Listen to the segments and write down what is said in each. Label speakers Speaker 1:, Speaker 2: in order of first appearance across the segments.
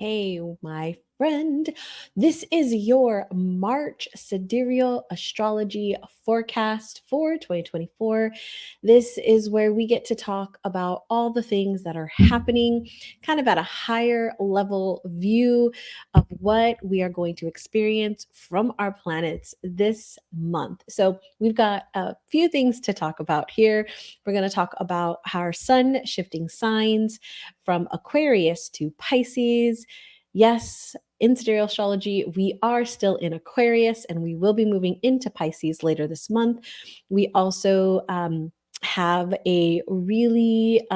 Speaker 1: Hey, my friend. This is your March Sidereal Astrology Forecast for 2024. This is where we get to talk about all the things that are happening, kind of at a higher level view of what we are going to experience from our planets this month. So, we've got a few things to talk about here. We're going to talk about our sun shifting signs from Aquarius to Pisces. Yes, in sidereal astrology, we are still in Aquarius and we will be moving into Pisces later this month. We also have a really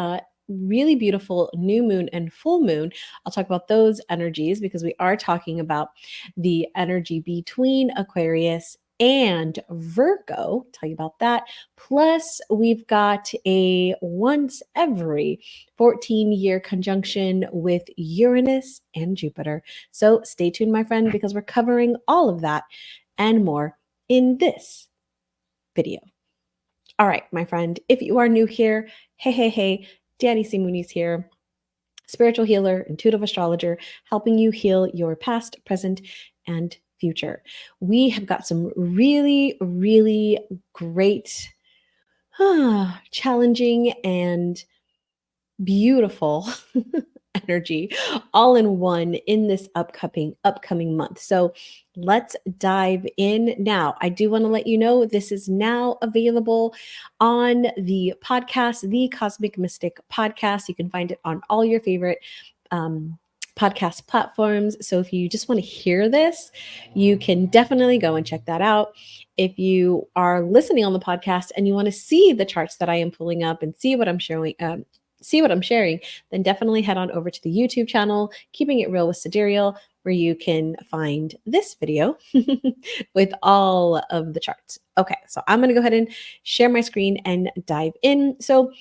Speaker 1: beautiful new moon and full moon. I'll talk about those energies because we are talking about the energy between Aquarius and Virgo. Tell you about that. Plus, we've got a once every 14-year conjunction with Uranus and Jupiter. So stay tuned, my friend, because we're covering all of that and more in this video. All right, my friend, if you are new here, hey, Danny C. Mooney's here, spiritual healer, intuitive astrologer, helping you heal your past, present, and future. We have got some really great, challenging, and beautiful energy all in one in this upcoming month. So let's dive in now. I do want to let you know this is now available on the podcast, the Cosmic Mystic Podcast. You can find it on all your favorite podcast platforms. So if you just want to hear this, you can definitely go and check that out. If you are listening on the podcast and you want to see the charts that I am pulling up and see what I'm showing, then definitely head on over to the YouTube channel, Keeping It Real with Sidereal, where you can find this video with all of the charts. Okay, so I'm going to go ahead and share my screen and dive in. So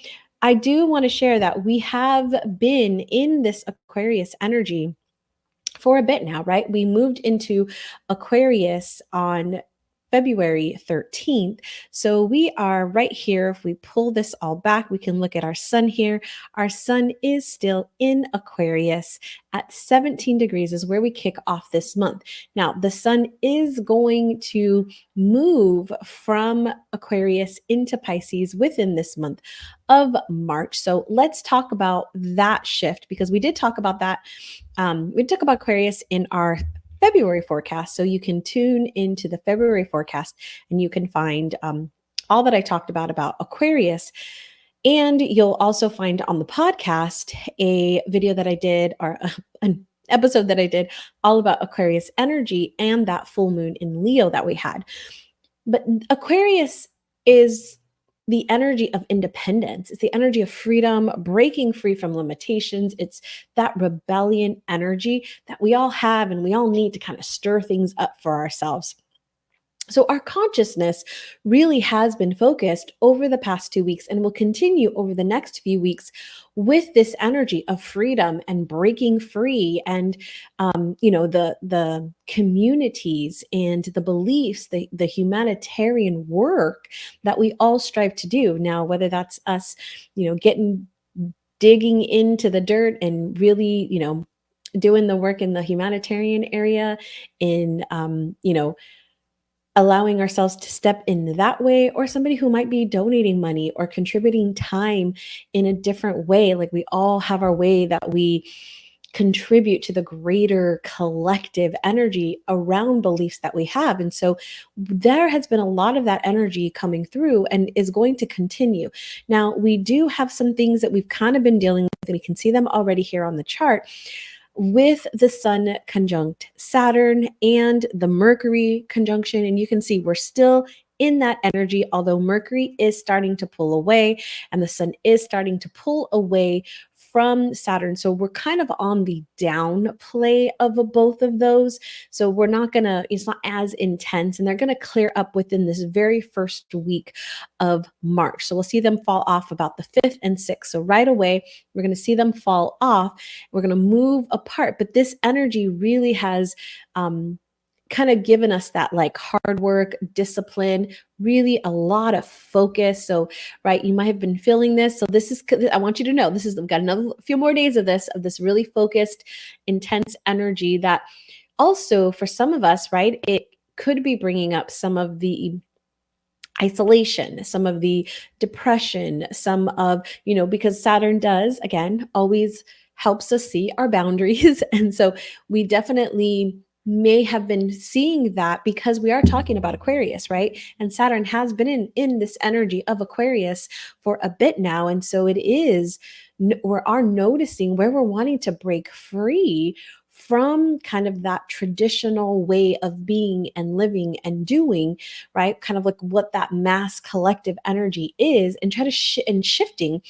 Speaker 1: I do want to share that we have been in this Aquarius energy for a bit now, right? We moved into Aquarius on February 13th. So we are right here. If we pull this all back, we can look at our sun here. Our sun is still in Aquarius at 17 degrees is where we kick off this month. Now, the sun is going to move from Aquarius into Pisces within this month of March. So let's talk about that shift because we did talk about that. We talk about Aquarius in our February forecast. So you can tune into the February forecast and you can find all that I talked about Aquarius. And you'll also find on the podcast a video that I did or an episode that I did all about Aquarius energy and that full moon in Leo that we had. But Aquarius is the energy of independence. It's the energy of freedom, breaking free from limitations. It's that rebellion energy that we all have and we all need to kind of stir things up for ourselves. So our consciousness really has been focused over the past 2 weeks and will continue over the next few weeks with this energy of freedom and breaking free and the communities and the beliefs, the humanitarian work that we all strive to do. Now, whether that's us, digging into the dirt and really, doing the work in the humanitarian area in allowing ourselves to step in that way, or somebody who might be donating money or contributing time in a different way. Like we all have our way that we contribute to the greater collective energy around beliefs that we have. And so there has been a lot of that energy coming through and is going to continue. Now, we do have some things that we've kind of been dealing with, and we can see them already here on the chart with the sun conjunct Saturn and the Mercury conjunction. And you can see we're still in that energy, although Mercury is starting to pull away and the sun is starting to pull away from Saturn. So we're kind of on the down play of both of those. So it's not as intense, and they're going to clear up within this very first week of March. So we'll see them fall off about the 5th and 6th. So right away, we're going to see them fall off. We're going to move apart. But this energy really has kind of given us that like hard work, discipline, really a lot of focus. So, right, you might have been feeling this. So this is, I want you to know, this is, we've got another few more days of this really focused, intense energy that also for some of us, right, it could be bringing up some of the isolation, some of the depression, some of, because Saturn does, again, always helps us see our boundaries. And so we definitely may have been seeing that because we are talking about Aquarius, right? And Saturn has been in this energy of Aquarius for a bit now. And so it is, we are noticing where we're wanting to break free from kind of that traditional way of being and living and doing, right? Kind of like what that mass collective energy is, and try to shifting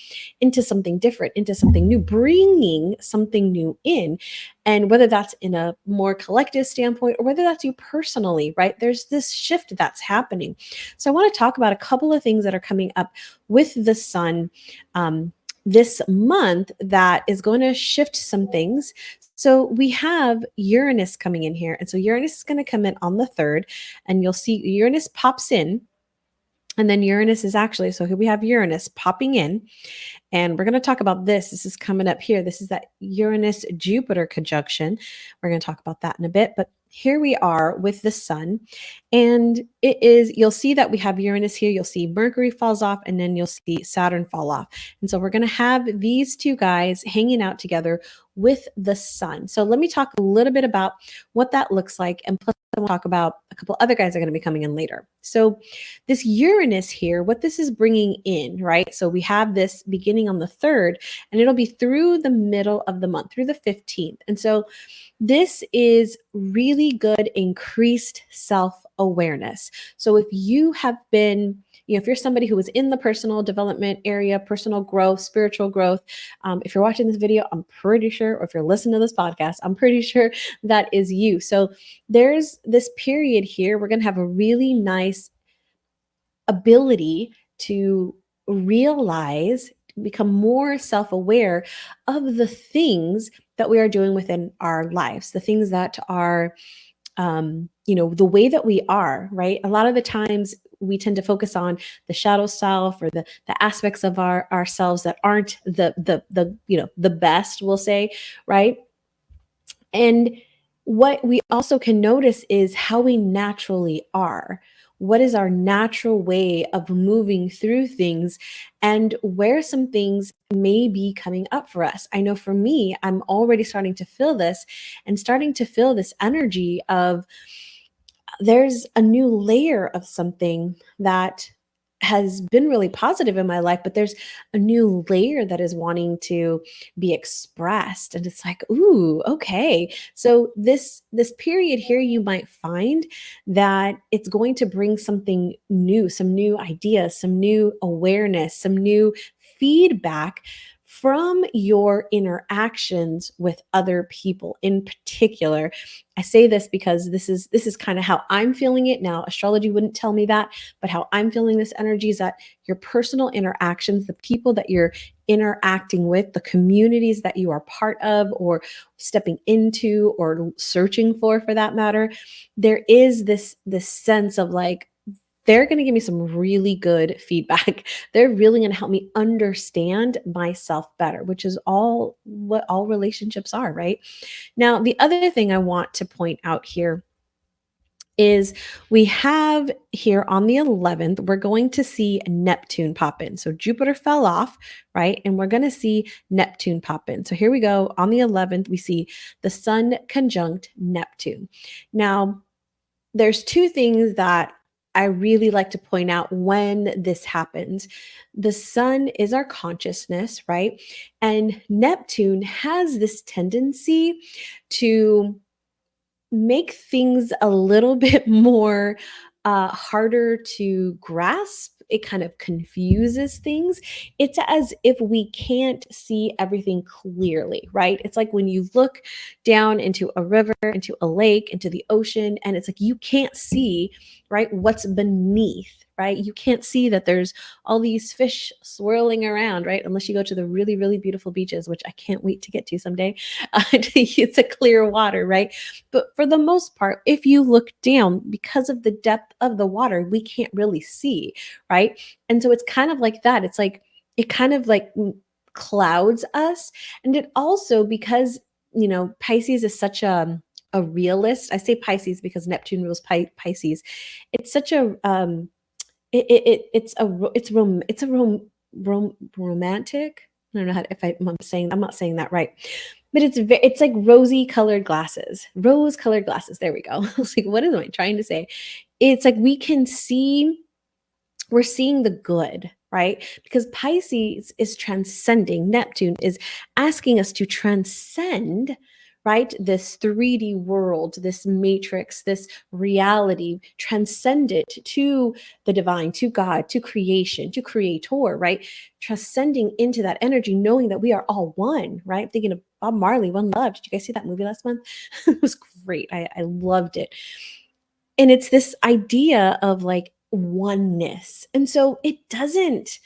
Speaker 1: into something different, into something new, bringing something new in. And whether that's in a more collective standpoint or whether that's you personally, right? There's this shift that's happening. So I want to talk about a couple of things that are coming up with the sun this month that is going to shift some things. So we have Uranus coming in here. And so Uranus is going to come in on the 3rd, and you'll see Uranus pops in. And then Uranus is actually, so here we have Uranus popping in. And we're going to talk about this. This is coming up here. This is that Uranus Jupiter conjunction. We're going to talk about that in a bit. But here we are with the sun. And it is, you'll see that we have Uranus here. You'll see Mercury falls off, and then you'll see Saturn fall off. And so we're going to have these two guys hanging out together with the sun. So let me talk a little bit about what that looks like. And plus, we'll talk about a couple other guys that are going to be coming in later. So this Uranus here, what this is bringing in, right? So we have this beginning on the 3rd, and it'll be through the middle of the month, through the 15th. And so this is really good increased self-awareness. So if you have been, if you're somebody who is in the personal development area, personal growth, spiritual growth, if you're watching this video, I'm pretty sure, or if you're listening to this podcast, I'm pretty sure that is you. So there's this period here, we're going to have a really nice ability to realize, become more self-aware of the things that we are doing within our lives, the things that are, the way that we are, right? A lot of the times we tend to focus on the shadow self or the aspects of ourselves that aren't the best, we'll say, right? And what we also can notice is how we naturally are. What is our natural way of moving through things, and where some things may be coming up for us? I know for me, I'm already starting to feel this, and starting to feel this energy of there's a new layer of something that has been really positive in my life, but there's a new layer that is wanting to be expressed. And it's like, ooh, okay. So this period here, you might find that it's going to bring something new, some new ideas, some new awareness, some new feedback from your interactions with other people in particular. I say this because this is kind of how I'm feeling it now. Astrology wouldn't tell me that, but how I'm feeling this energy is that your personal interactions, the people that you're interacting with, the communities that you are part of or stepping into or searching for that matter, there is this sense of like, they're going to give me some really good feedback. They're really going to help me understand myself better, which is all what all relationships are, right? Now, the other thing I want to point out here is we have here on the 11th, we're going to see Neptune pop in. So Jupiter fell off, right? And we're going to see Neptune pop in. So here we go. On the 11th, we see the sun conjunct Neptune. Now, there's two things that I really like to point out when this happens. The sun is our consciousness, right? And Neptune has this tendency to make things a little bit more harder to grasp. It kind of confuses things. It's as if we can't see everything clearly, right? It's like when you look down into a river, into a lake, into the ocean, and it's like you can't see, right? What's beneath, right? You can't see that there's all these fish swirling around, right? Unless you go to the really, really beautiful beaches, which I can't wait to get to someday. It's a clear water, right? But for the most part, if you look down, because of the depth of the water, we can't really see, right? And so it's kind of like that. It's like, it kind of like clouds us. And it also, because, Pisces is such a realist. I say Pisces because Neptune rules Pisces. It's such a romantic. I don't know how if I'm not saying that right, but it's like rosy colored glasses, rose colored glasses. There we go. I was like, what am I trying to say? It's like we're seeing the good, right? Because Pisces is transcending. Neptune is asking us to transcend, right? This 3D world, this matrix, this reality, transcend it to the divine, to God, to creation, to creator, right? Transcending into that energy, knowing that we are all one, right? Thinking of Bob Marley, One Love. Did you guys see that movie last month? It was great. I loved it. And it's this idea of like oneness. And so it doesn't,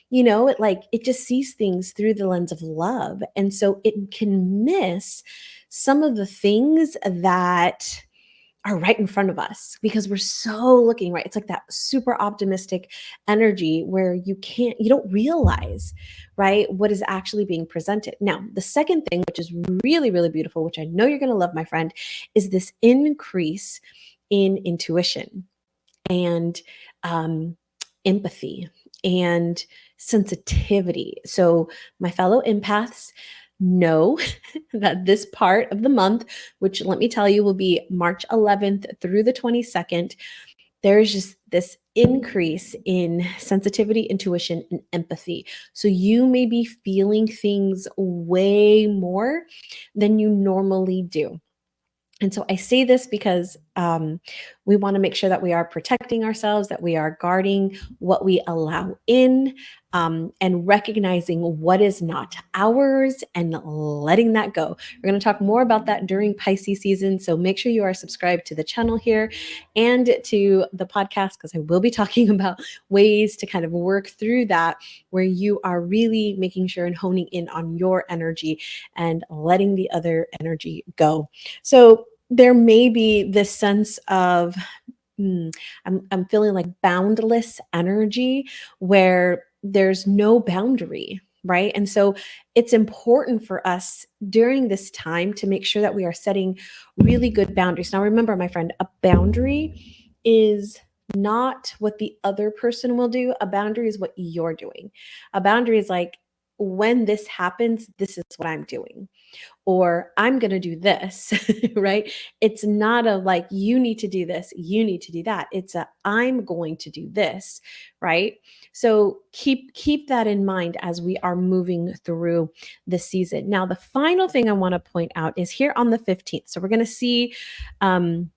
Speaker 1: it just sees things through the lens of love. And so it can miss some of the things that are right in front of us because we're so looking, right? It's like that super optimistic energy where you don't realize, right, what is actually being presented. Now, the second thing, which is really, really beautiful, which I know you're going to love, my friend, is this increase in intuition and empathy and sensitivity. So, my fellow empaths know that this part of the month, which let me tell you will be March 11th through the 22nd, there's just this increase in sensitivity, intuition, and empathy. So, you may be feeling things way more than you normally do. And so I say this because we want to make sure that we are protecting ourselves, that we are guarding what we allow in, and recognizing what is not ours and letting that go. We're going to talk more about that during Pisces season. So make sure you are subscribed to the channel here and to the podcast because I will be talking about ways to kind of work through that where you are really making sure and honing in on your energy and letting the other energy go. So there may be this sense of I'm feeling like boundless energy where there's no boundary, right? And so it's important for us during this time to make sure that we are setting really good boundaries. Now, remember, my friend, a boundary is not what the other person will do. A boundary is what you're doing. A boundary is like, when this happens, this is what I'm doing or I'm going to do this, right? It's not a like, you need to do this, you need to do that. It's a, I'm going to do this, right? So keep that in mind as we are moving through the season. Now, the final thing I want to point out is here on the 15th. So we're going to see some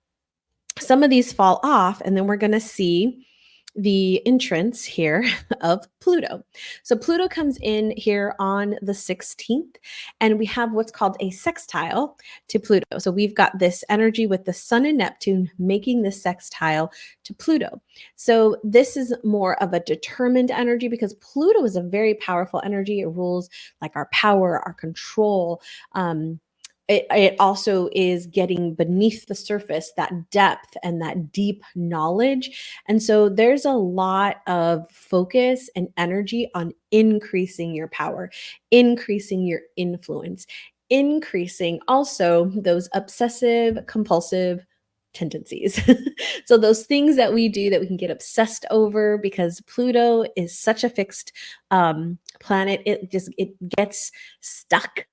Speaker 1: of these fall off, and then we're going to see the entrance here of Pluto. So Pluto comes in here on the 16th, and we have what's called a sextile to Pluto. So we've got this energy with the Sun and Neptune making this sextile to Pluto. So this is more of a determined energy because Pluto is a very powerful energy. It rules like our power, our control, it also is getting beneath the surface, that depth and that deep knowledge. And so there's a lot of focus and energy on increasing your power, increasing your influence, increasing also those obsessive compulsive tendencies. So those things that we do that we can get obsessed over because Pluto is such a fixed planet, it gets stuck.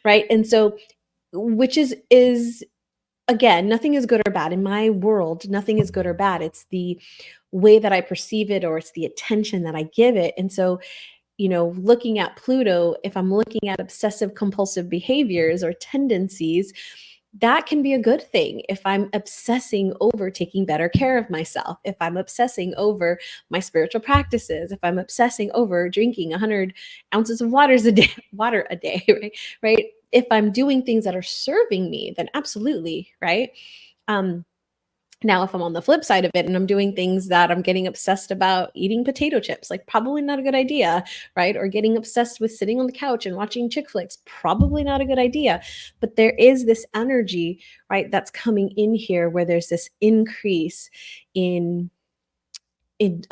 Speaker 1: Right? And so which is again, nothing is good or bad in my world. Nothing is good or bad. It's the way that I perceive it or it's the attention that I give it. And so looking at Pluto, if I'm looking at obsessive compulsive behaviors or tendencies, that can be a good thing if I'm obsessing over taking better care of myself, if I'm obsessing over my spiritual practices, if I'm obsessing over drinking 100 ounces of water a day, right? Right? If I'm doing things that are serving me, then absolutely, right? Um, Now, if I'm on the flip side of it and I'm doing things that I'm getting obsessed about eating potato chips, like probably not a good idea, right? Or getting obsessed with sitting on the couch and watching chick flicks, probably not a good idea. But there is this energy, right, that's coming in here where there's this increase in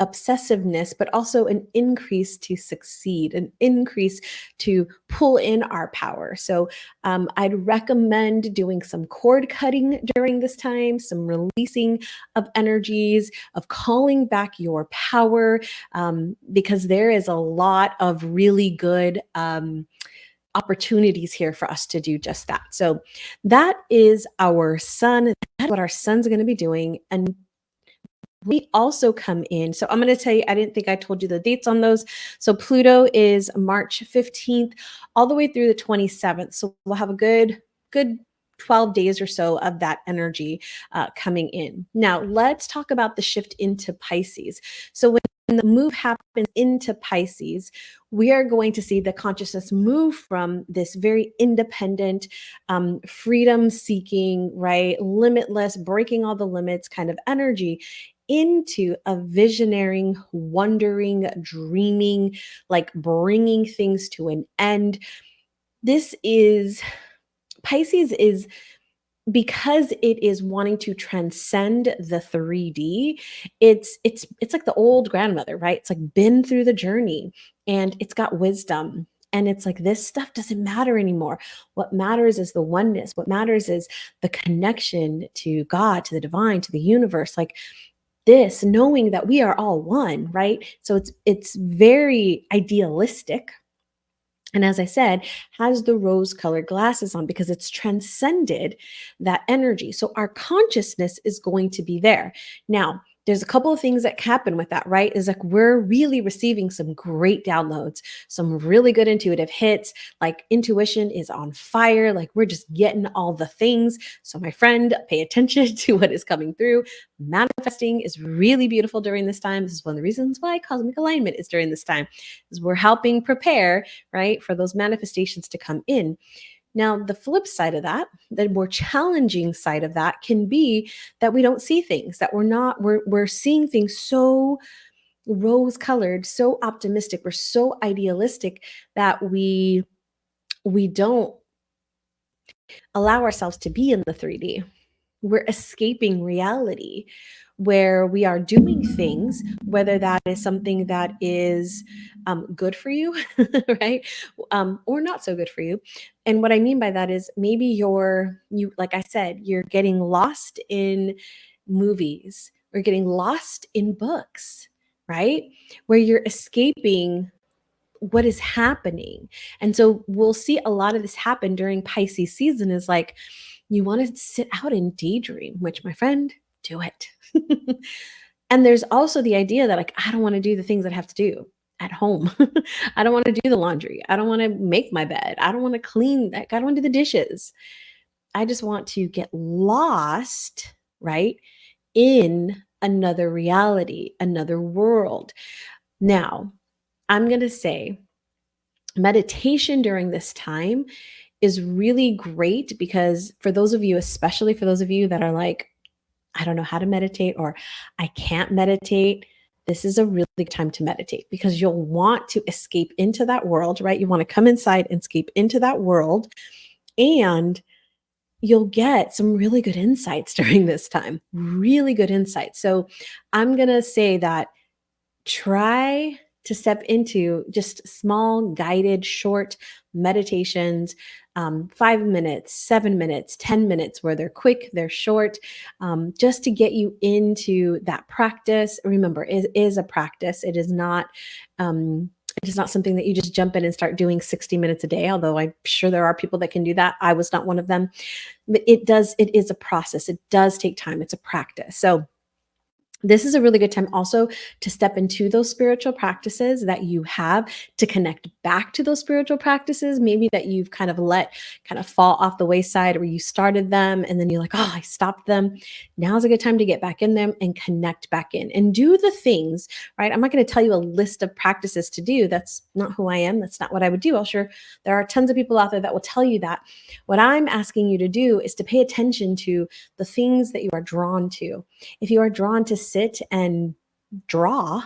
Speaker 1: obsessiveness, but also an increase to succeed, an increase to pull in our power. So I'd recommend doing some cord cutting during this time, some releasing of energies, of calling back your power, because there is a lot of really good. Opportunities here for us to do just that. So that is our sun. That's what our sun's going to be doing. And we also come in. So I'm going to tell you, I didn't think I told you the dates on those. So Pluto is March 15th all the way through the 27th. So we'll have a good 12 days or so of that energy coming in. Now, let's talk about the shift into Pisces. So when the move happens into Pisces, we are going to see the consciousness move from this very independent, freedom seeking, right, limitless, breaking all the limits kind of energy into a visionary, wondering, dreaming, like bringing things to an end. This is Pisces is because it is wanting to transcend the 3D. It's like the old grandmother, right? It's like been through the journey and it's got wisdom. And it's like this stuff doesn't matter anymore. What matters is the oneness. What matters is the connection to God, to the divine, to the universe. Like this knowing that we are all one, right? So it's very idealistic, and as I said, has the rose colored glasses on because it's transcended that energy. So our consciousness is going to be there. Now, there's a couple of things that happen with that, right? Is like we're really receiving some great downloads, some really good intuitive hits. Like intuition is on fire. Like we're just getting all the things. So, my friend, pay attention to what is coming through. Manifesting is really beautiful during this time. This is one of the reasons why cosmic alignment is during this time, is we're helping prepare, right, for those manifestations to come in. Now, the flip side of that, the more challenging side of that can be that we don't see things, that we're seeing things so rose colored, so optimistic, we're so idealistic that we don't allow ourselves to be in the 3D. We're escaping reality where we are doing things, whether that is something that is good for you, right? Or not so good for you. And what I mean by that is maybe like I said, you're getting lost in movies or getting lost in books, right? Where you're escaping what is happening. And so we'll see a lot of this happen during Pisces season is like, you want to sit out and daydream, which my friend, do it. And there's also the idea that like, I don't want to do the things that I have to do at home. I don't want to do the laundry. I don't want to make my bed. I don't want to clean that. I don't want to do the dishes. I just want to get lost, right, in another reality, another world. Now, I'm going to say meditation during this time is really great because for those of you, especially for those of you that are like, I don't know how to meditate or I can't meditate, this is a really good time to meditate because you'll want to escape into that world, right? You want to come inside and escape into that world, and you'll get some really good insights during this time, really good insights. So I'm going to say that try to step into just small, guided, short meditations, 5 minutes, 7 minutes, 10 minutes, where they're quick, they're short, just to get you into that practice. Remember, it is a practice. It is not something that you just jump in and start doing 60 minutes a day, although I'm sure there are people that can do that. I was not one of them. But it is a process. It does take time. It's a practice. So This is a really good time also to step into those spiritual practices that you have, to connect back to those spiritual practices, maybe that you've kind of let kind of fall off the wayside, or you started them and then you're like, oh, I stopped them. Now's a good time to get back in them and connect back in and do the things, right? I'm not going to tell you a list of practices to do. That's not who I am. That's not what I would do. I'm sure there are tons of people out there that will tell you that. What I'm asking you to do is to pay attention to the things that you are drawn to. If you are drawn to sit and draw,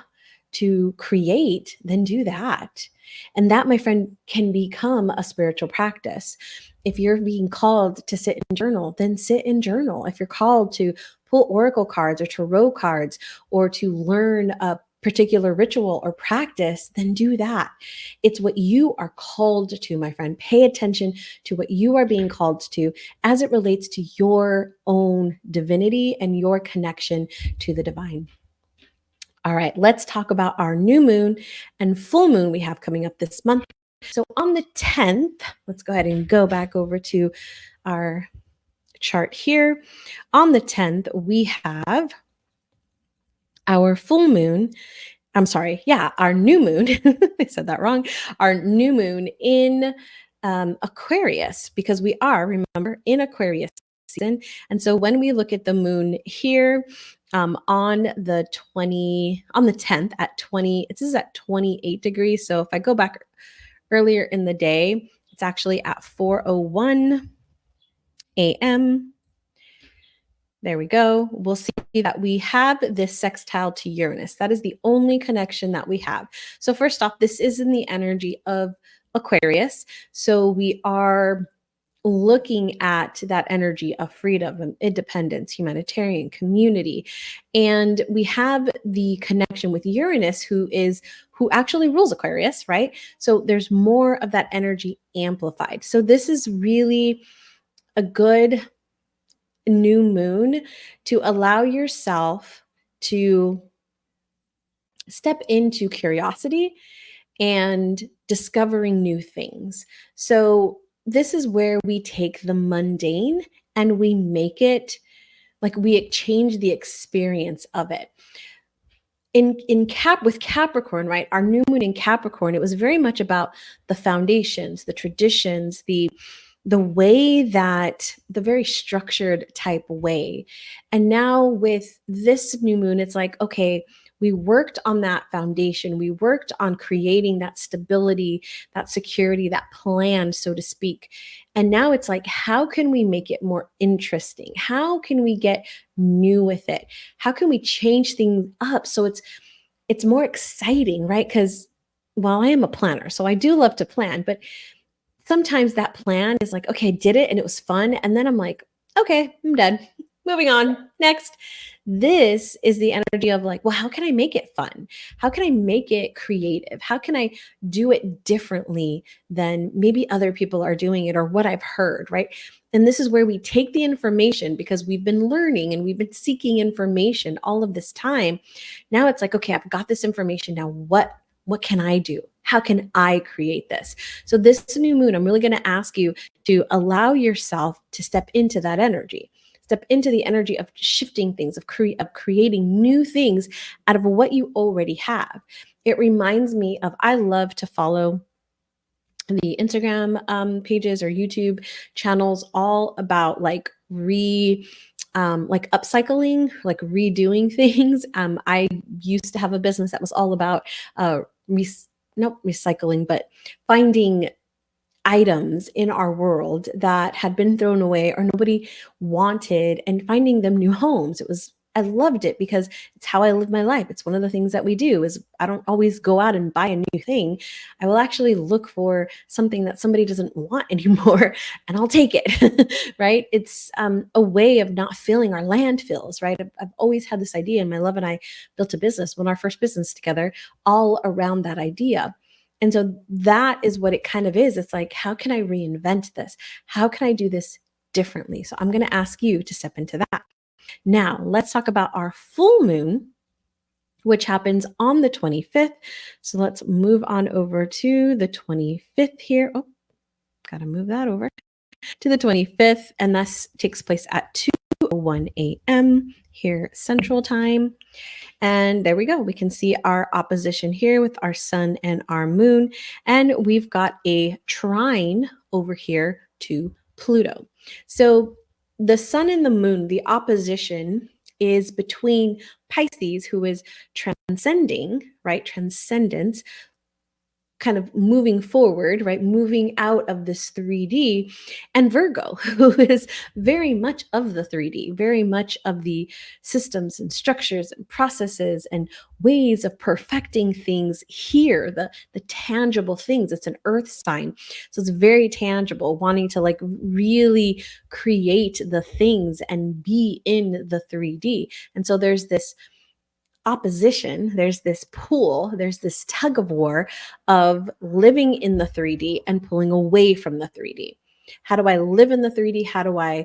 Speaker 1: to create, then do that. And that, my friend, can become a spiritual practice. If you're being called to sit and journal, then sit and journal. If you're called to pull oracle cards or tarot cards, or to learn a particular ritual or practice, then do that. It's what you are called to, my friend. Pay attention to what you are being called to as it relates to your own divinity and your connection to the divine. All right, let's talk about our new moon and full moon we have coming up this month. So on the 10th, let's go ahead and go back over to our chart here. On the 10th, we have our full moon. I'm sorry, yeah, our new moon. I said that wrong. Our new moon in Aquarius, because we are, remember, in Aquarius season. And so when we look at the moon here, on the 10th at 20, this is at 28 degrees. So if I go back earlier in the day, it's actually at 4:01 a.m. There we go. We'll see that we have this sextile to Uranus. That is the only connection that we have. So first off, this is in the energy of Aquarius. So we are looking at that energy of freedom, independence, humanitarian, community. And we have the connection with Uranus, who actually rules Aquarius, right? So there's more of that energy amplified. So this is really a good new moon to allow yourself to step into curiosity and discovering new things. So this is where we take the mundane and we make it, like, we change the experience of it. With Capricorn, right? Our new moon in Capricorn, it was very much about the foundations, the traditions, the way that the very structured type way. And now with this new moon, it's like, okay, we worked on that foundation. We worked on creating that stability, that security, that plan, so to speak. And now it's like, how can we make it more interesting? How can we get new with it? How can we change things up so it's more exciting, right? Because, well, I am a planner, so I do love to plan, but sometimes that plan is like, okay, I did it and it was fun. And then I'm like, okay, I'm done. Moving on. Next. This is the energy of like, well, how can I make it fun? How can I make it creative? How can I do it differently than maybe other people are doing it or what I've heard, right? And this is where we take the information, because we've been learning and we've been seeking information all of this time. Now it's like, okay, I've got this information. Now what can I do? How can I create this? So this new moon, I'm really going to ask you to allow yourself to step into that energy. Step into the energy of shifting things, of creating new things out of what you already have. It reminds me of, I love to follow the Instagram pages or YouTube channels all about like like upcycling, like redoing things. I used to have a business that was all about not recycling, but finding items in our world that had been thrown away or nobody wanted and finding them new homes. I loved it because it's how I live my life. It's one of the things that we do is I don't always go out and buy a new thing. I will actually look for something that somebody doesn't want anymore and I'll take it, right? It's a way of not filling our landfills, right? I've always had this idea, and my love and I built a business, when our first business together, all around that idea. And so that is what it kind of is. It's like, how can I reinvent this? How can I do this differently? So I'm going to ask you to step into that. Now, let's talk about our full moon, which happens on the 25th. So let's move on over to the 25th here. Oh, got to move that over to the 25th. And this takes place at 2:01 a.m. here Central Time. And there we go. We can see our opposition here with our sun and our moon. And we've got a trine over here to Pluto. So the sun and the moon, the opposition is between Pisces, who is transcending, right? Transcendence, kind of moving forward, right? Moving out of this 3D, and Virgo, who is very much of the 3D, very much of the systems and structures and processes and ways of perfecting things here, the tangible things. It's an earth sign. So it's very tangible, wanting to like really create the things and be in the 3D. And so there's this opposition, there's this pull, there's this tug of war of living in the 3D and pulling away from the 3D. How do I live in the 3D? How do I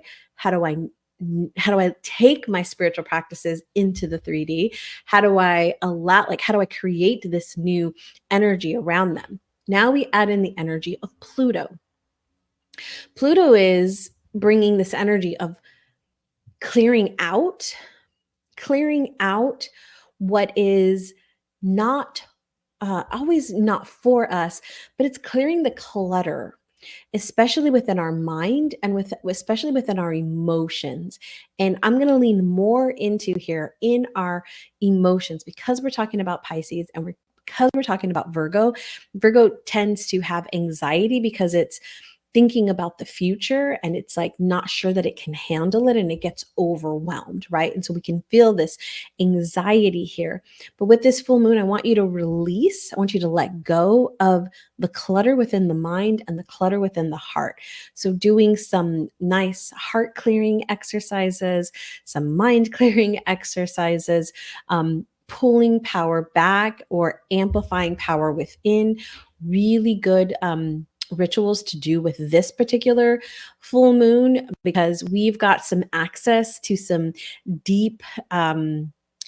Speaker 1: take my spiritual practices into the 3D? How do I create this new energy around them? Now we add in the energy of Pluto. Pluto is bringing this energy of clearing out what is not always not for us, but it's clearing the clutter, especially within our mind and especially within our emotions. And I'm going to lean more into here in our emotions because we're talking about Pisces and because we're talking about Virgo. Virgo tends to have anxiety because it's thinking about the future and it's like not sure that it can handle it and it gets overwhelmed, right? And so we can feel this anxiety here. But with this full moon, I want you to release, I want you to let go of the clutter within the mind and the clutter within the heart. So doing some nice heart clearing exercises, some mind clearing exercises, pulling power back or amplifying power within, really good rituals to do with this particular full moon because we've got some access to some deep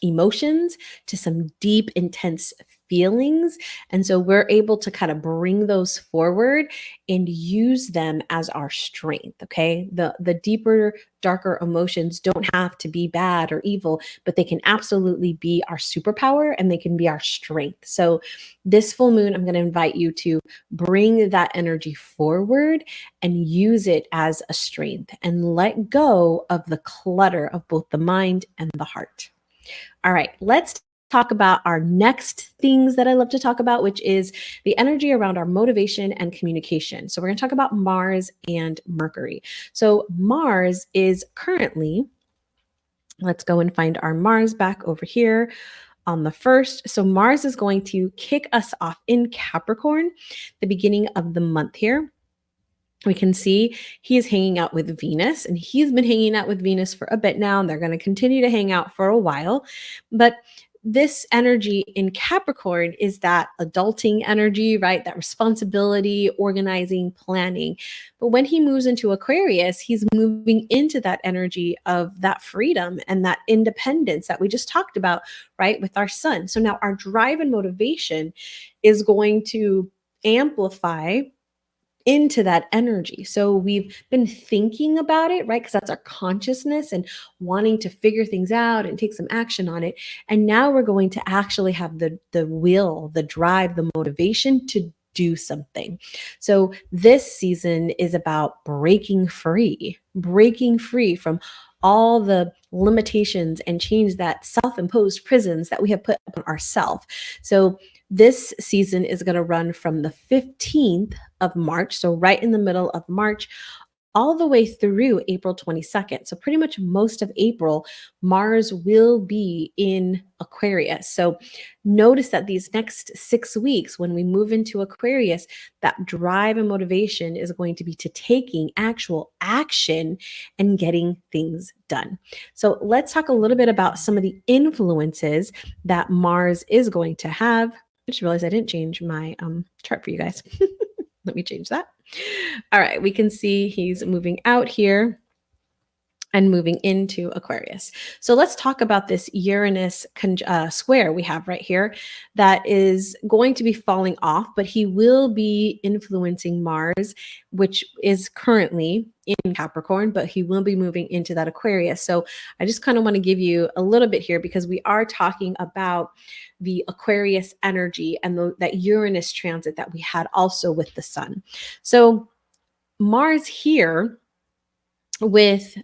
Speaker 1: emotions, to some deep, intense feelings. And so we're able to kind of bring those forward and use them as our strength. Okay. The deeper, darker emotions don't have to be bad or evil, but they can absolutely be our superpower and they can be our strength. So this full moon, I'm going to invite you to bring that energy forward and use it as a strength and let go of the clutter of both the mind and the heart. All right, let's talk about our next things that I love to talk about, which is the energy around our motivation and communication. So we're going to talk about Mars and Mercury. So Mars is currently, let's go and find our Mars back over here on the 1st. So Mars is going to kick us off in Capricorn, the beginning of the month here. We can see he is hanging out with Venus, and he's been hanging out with Venus for a bit now, and they're going to continue to hang out for a while. But this energy in Capricorn is that adulting energy, right? That responsibility, organizing, planning. But when he moves into Aquarius, he's moving into that energy of that freedom and that independence that we just talked about, right? With our sun. So now our drive and motivation is going to amplify into that energy. So we've been thinking about it, right? Because that's our consciousness and wanting to figure things out and take some action on it. And now we're going to actually have the will, the drive, the motivation to do something. So this season is about breaking free from all the limitations and change that self-imposed prisons that we have put on ourselves. So this season is going to run from the 15th of March, so right in the middle of March, all the way through April 22nd. So pretty much most of April, Mars will be in Aquarius. So notice that these next 6 weeks, when we move into Aquarius, that drive and motivation is going to be to taking actual action and getting things done. So let's talk a little bit about some of the influences that Mars is going to have. I just realized I didn't change my chart for you guys. Let me change that. All right, we can see he's moving out here and moving into Aquarius. So let's talk about this Uranus square we have right here that is going to be falling off, but he will be influencing Mars, which is currently in Capricorn, but he will be moving into that Aquarius. So I just kind of want to give you a little bit here because we are talking about the Aquarius energy and that Uranus transit that we had also with the sun. So Mars here with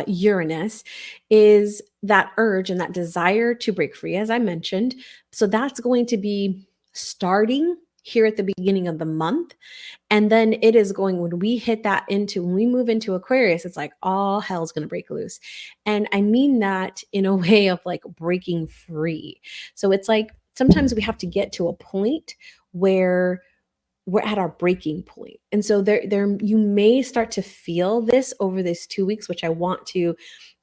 Speaker 1: Uranus is that urge and that desire to break free, as I mentioned. So that's going to be starting here at the beginning of the month. And then it is going, when we hit that into, when we move into Aquarius, it's like all hell's going to break loose. And I mean that in a way of like breaking free. So it's like sometimes we have to get to a point where we're at our breaking point. And so there you may start to feel this over these 2 weeks, which I want to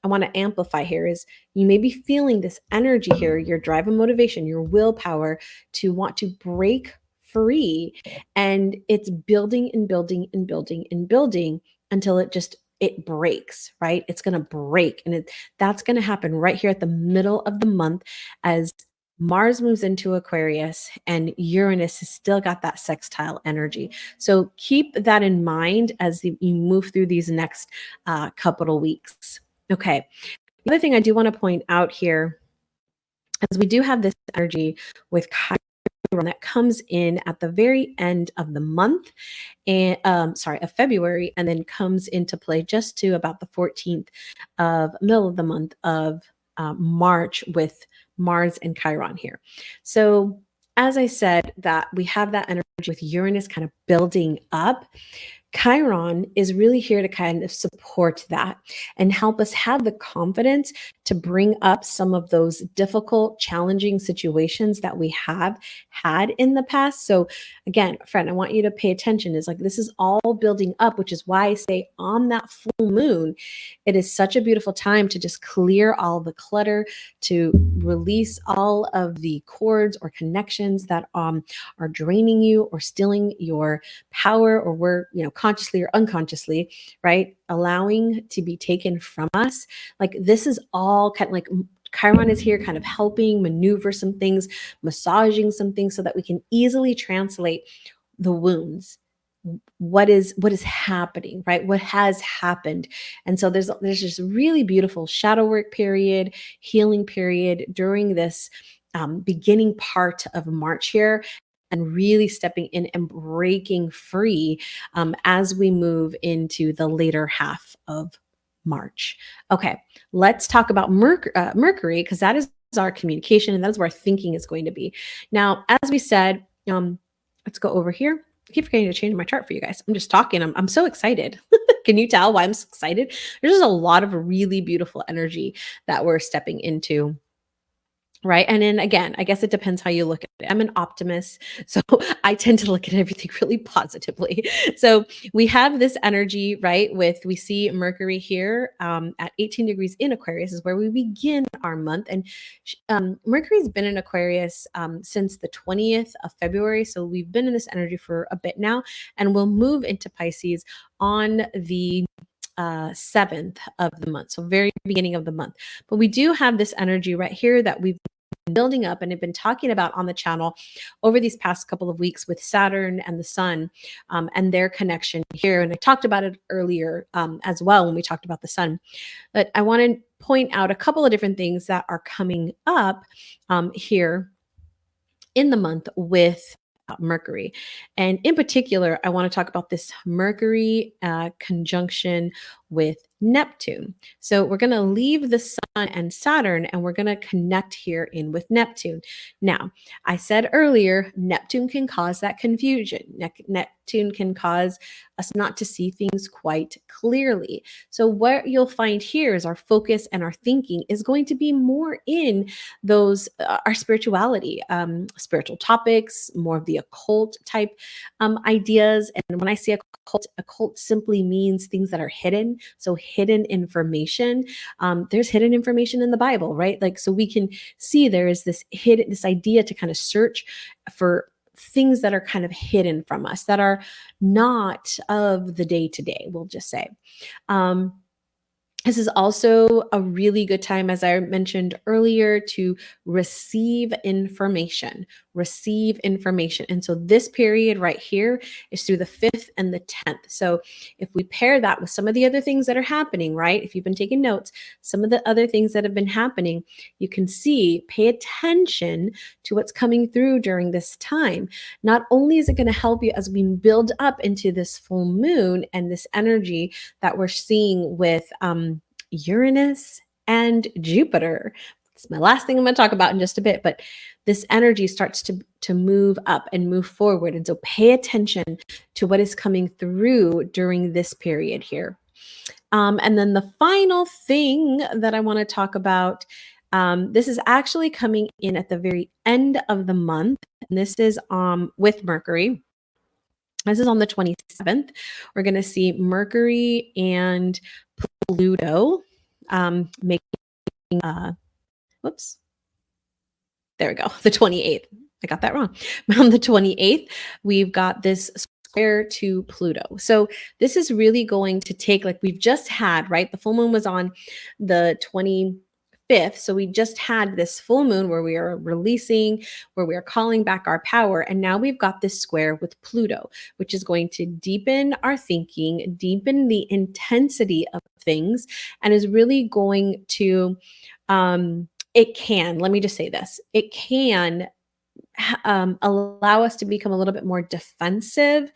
Speaker 1: amplify here is you may be feeling this energy here, your drive and motivation, your willpower to want to break free. And it's building and building and building and building until it breaks, right? It's going to break. And that's going to happen right here at the middle of the month as Mars moves into Aquarius and Uranus has still got that sextile energy. So keep that in mind as you move through these next couple of weeks. Okay. The other thing I do want to point out here is we do have this energy with Chiron that comes in at the very end of the month and of February, and then comes into play just to about the 14th of middle of the month of March with Mars and Chiron here. So as I said, that we have that energy with Uranus kind of building up. Chiron is really here to kind of support that and help us have the confidence to bring up some of those difficult, challenging situations that we have had in the past. So again, friend, I want you to pay attention. Is like this is all building up, which is why I say on that full moon, it is such a beautiful time to just clear all the clutter, to release all of the cords or connections that are draining you or stealing your power, or we're, consciously or unconsciously, right, allowing to be taken from us. Like this is all kind of like Chiron is here kind of helping maneuver some things, massaging some things so that we can easily translate the wounds, what is happening, right, what has happened. And so there's this really beautiful shadow work period, healing period during this beginning part of March here, and really stepping in and breaking free as we move into the later half of March. Okay, let's talk about Mercury, because that is our communication and that is where our thinking is going to be. Now, as we said, let's go over here. I keep forgetting to change my chart for you guys. I'm just talking. I'm so excited. Can you tell why I'm so excited? There's just a lot of really beautiful energy that we're stepping into. Right. And then again, I guess it depends how you look at it. I'm an optimist, so I tend to look at everything really positively. So we have this energy, right? We see Mercury here at 18 degrees in Aquarius is where we begin our month. And Mercury's been in Aquarius since the 20th of February. So we've been in this energy for a bit now, and we'll move into Pisces on the 7th of the month, so very beginning of the month. But we do have this energy right here that we've been building up and have been talking about on the channel over these past couple of weeks with Saturn and the sun and their connection here. And I talked about it earlier as well when we talked about the sun. But I want to point out a couple of different things that are coming up here in the month with Mercury. And in particular, I want to talk about this Mercury conjunction with Neptune. So we're going to leave the sun and Saturn and we're going to connect here in with Neptune. Now, I said earlier, Neptune can cause that confusion. Neptune can cause us not to see things quite clearly. So what you'll find here is our focus and our thinking is going to be more in those our spirituality, spiritual topics, more of the occult type ideas. And when I say occult simply means things that are hidden. So hidden information. There's hidden information in the Bible, right? Like, so we can see there is this idea to kind of search for things that are kind of hidden from us, that are not of the day to day, we'll just say. This is also a really good time, as I mentioned earlier, to receive information. Receive information. And so this period right here is through the 5th and the 10th. So if we pair that with some of the other things that are happening, right? If you've been taking notes, some of the other things that have been happening, you can see, pay attention to what's coming through during this time. Not only is it going to help you as we build up into this full moon and this energy that we're seeing with Uranus and Jupiter. It's my last thing I'm going to talk about in just a bit, but this energy starts to move up and move forward. And so pay attention to what is coming through during this period here. And then the final thing that I want to talk about, this is actually coming in at the very end of the month. And this is with Mercury. This is on the 27th. We're going to see Mercury and Pluto making, whoops, there we go, the 28th. I got that wrong. On the 28th, we've got this square to Pluto. So this is really going to take, like we've just had, right? The full moon was on the 25th. So we just had this full moon where we are releasing, where we are calling back our power. And now we've got this square with Pluto, which is going to deepen our thinking, deepen the intensity of things, and is really going to, let me just say this, it can allow us to become a little bit more defensive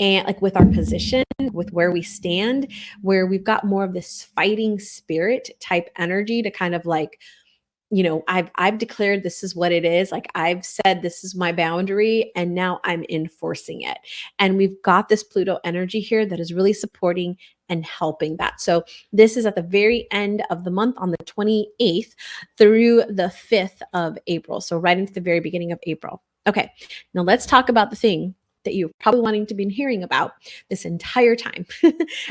Speaker 1: and like with our position, with where we stand, where we've got more of this fighting spirit type energy to kind of like, I've declared this is what it is. Like I've said, this is my boundary, and now I'm enforcing it. And we've got this Pluto energy here that is really supporting and helping that. So this is at the very end of the month on the 28th through the 5th of April. So right into the very beginning of April. Okay, now let's talk about the thing that you're probably wanting to be hearing about this entire time.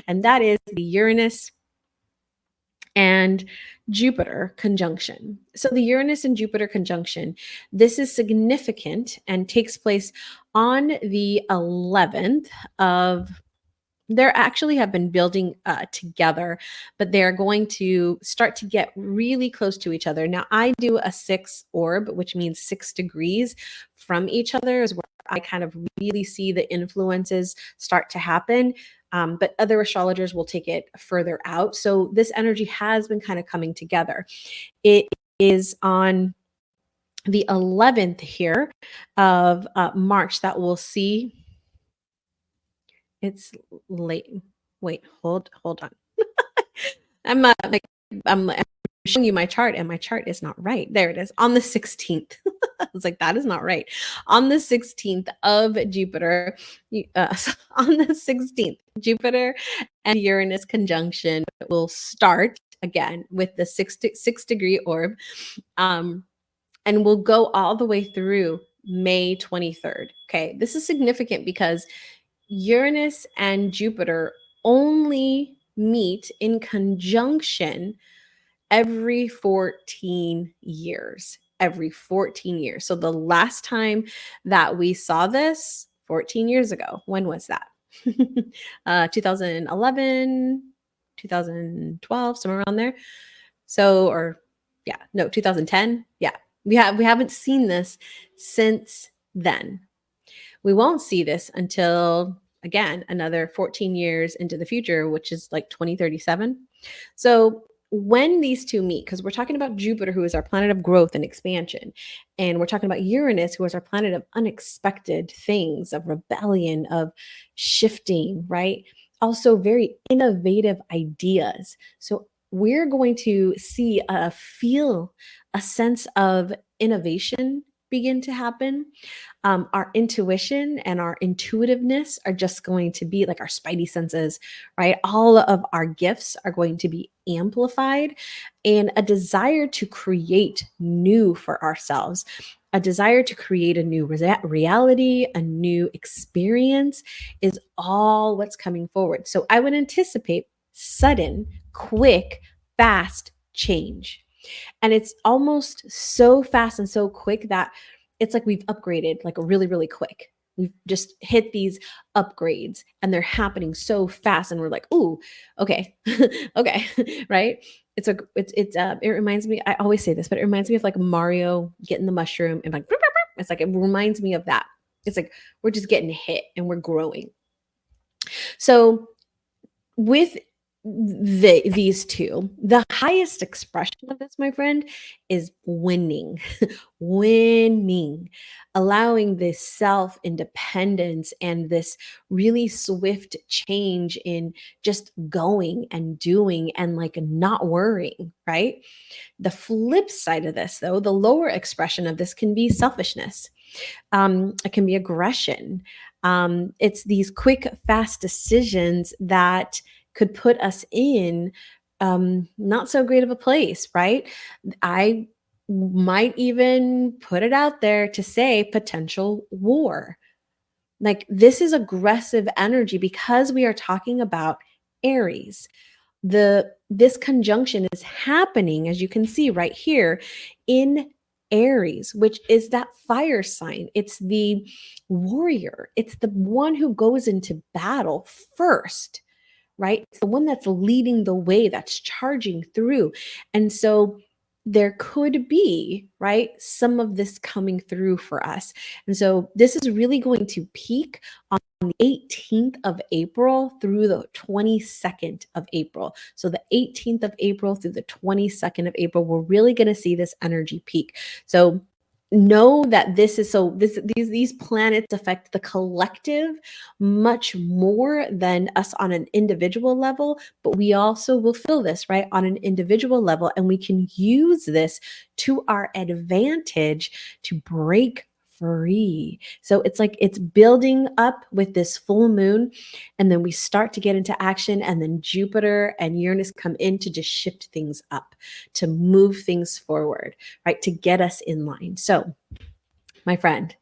Speaker 1: And that is the Uranus and Jupiter conjunction. So the Uranus and Jupiter conjunction, this is significant and takes place on the 11th of, they actually have been building together, but they're going to start to get really close to each other. Now, I do a 6 orb, which means 6 degrees from each other is where I kind of really see the influences start to happen. But other astrologers will take it further out. So this energy has been kind of coming together. It is on the 11th here of March that we'll see. It's late. Wait, hold on. I'm I'm showing you my chart, and my chart is not right. There it is on the 16th. I was like, that is not right. On the 16th of Jupiter, on the 16th, Jupiter and Uranus conjunction will start again with the 6 degree orb, and will go all the way through May 23rd. Okay, this is significant because Uranus and Jupiter only meet in conjunction every 14 years. Every 14 years. So the last time that we saw this, 14 years ago, when was that? 2011, 2012, somewhere around there. So, or yeah, no, 2010. Yeah, we haven't seen this since then. We won't see this until, again, another 14 years into the future, which is like 2037. So when these two meet, because we're talking about Jupiter, who is our planet of growth and expansion, and we're talking about Uranus, who is our planet of unexpected things, of rebellion, of shifting, right? Also very innovative ideas. So we're going to feel a sense of innovation begin to happen. Our intuition and our intuitiveness are just going to be like our spidey senses, right? All of our gifts are going to be amplified, and a desire to create new for ourselves, a desire to create a new reality, a new experience is all what's coming forward. So I would anticipate sudden, quick, fast change. And it's almost so fast and so quick that it's like we've upgraded like really, really quick. We've just hit these upgrades and they're happening so fast. And we're like, ooh, okay, okay, right? It reminds me, I always say this, but it reminds me of like Mario getting the mushroom and like, it's like, it reminds me of that. It's like, we're just getting hit and we're growing. So with these two, the highest expression of this, my friend, is winning. Winning, allowing this self independence and this really swift change in just going and doing and like not worrying, right? The flip side of this, though, the lower expression of this can be selfishness. It can be aggression. It's these quick, fast decisions that could put us in not so great of a place, right? I might even put it out there to say potential war. Like this is aggressive energy because we are talking about Aries. This conjunction is happening, as you can see right here, in Aries, which is that fire sign. It's the warrior. It's the one who goes into battle first, right? It's the one that's leading the way, that's charging through. And so there could be, right, some of this coming through for us. And so this is really going to peak on the 18th of April through the 22nd of April. So the 18th of April through the 22nd of April, we're really going to see this energy peak. So know that these planets affect the collective much more than us on an individual level, but we also will feel this right on an individual level, and we can use this to our advantage to break free. So it's like it's building up with this full moon, and then we start to get into action, and then Jupiter and Uranus come in to just shift things up, to move things forward, right? To get us in line. So, my friend,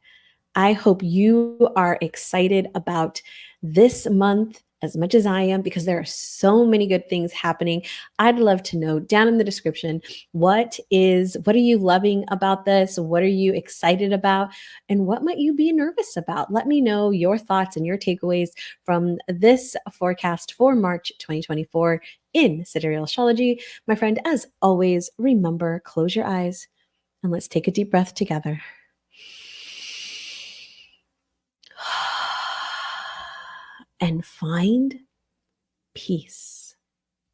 Speaker 1: I hope you are excited about this month as much as I am, because there are so many good things happening. I'd love to know down in the description, what are you loving about this? What are you excited about? And what might you be nervous about? Let me know your thoughts and your takeaways from this forecast for March 2024 in Sidereal Astrology. My friend, as always, remember, close your eyes and let's take a deep breath together. And find peace.